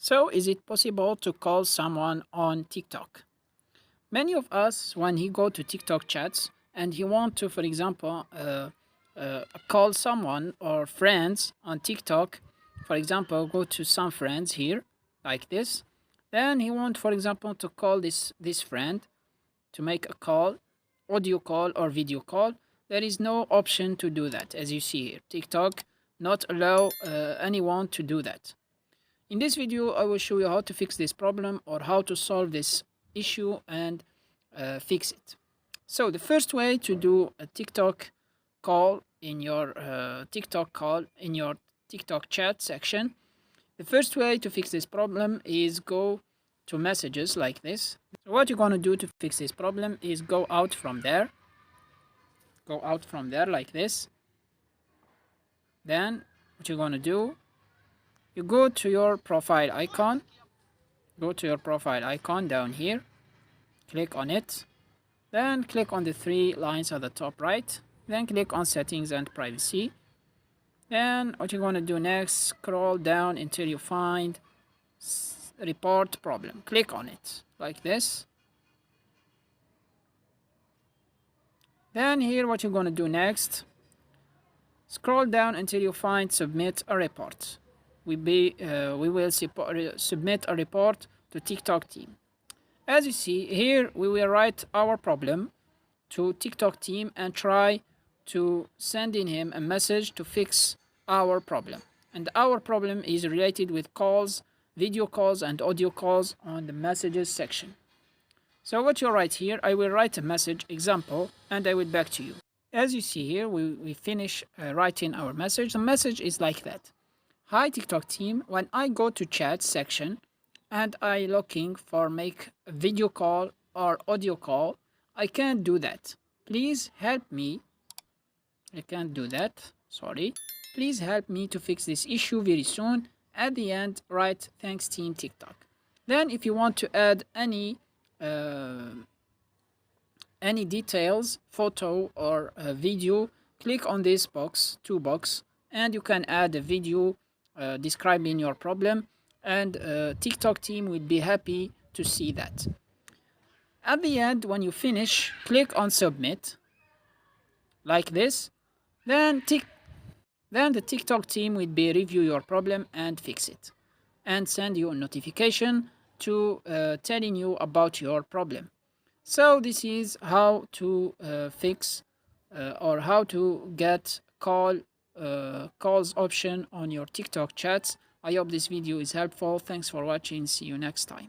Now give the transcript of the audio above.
So, is it possible to call someone on TikTok? Many of us, when he go to TikTok chats and he want to, for example, call someone or friends on TikTok, for example, go to some friends here, like this. Then he want, for example, to call this friend to make a call, audio call or video call. There is no option to do that, as you see here. TikTok not allow anyone to do that. In this video, I will show you how to fix this problem or how to solve this issue and fix it. So the first way to do a TikTok call in your TikTok chat section, the first way to fix this problem is go to messages like this. So what you're going to do to fix this problem is go out from there like this. Then what you're going to do, you go to your profile icon, down here, click on it, then click on the three lines at the top right, then click on settings and privacy. Then what you're going to do next, scroll down until you find report problem. Click on it like this. Then here what you're going to do next, scroll down until you find submit a report. We will submit a report to TikTok team. As you see here, we will write our problem to TikTok team and try to send in him a message to fix our problem. And our problem is related with calls, video calls and audio calls on the messages section. So what you write here, I will write a message example and I will back to you. As you see here, we finish writing our message. The message is like that. Hi TikTok team, when I go to chat section and I looking for make a video call or audio call, I can't do that. Please help me. I can't do that. Sorry. Please help me to fix this issue very soon. At the end, write thanks team TikTok. Then if you want to add any details, photo or video, click on this two box, and you can add a video describing your problem, and TikTok team will be happy to see that. At the end, when you finish, click on submit like this. Then the TikTok team will be review your problem and fix it and send you a notification to telling you about your problem. So this is how to fix or how to get calls option on your TikTok chats. I hope this video is helpful. Thanks for watching. See you next time.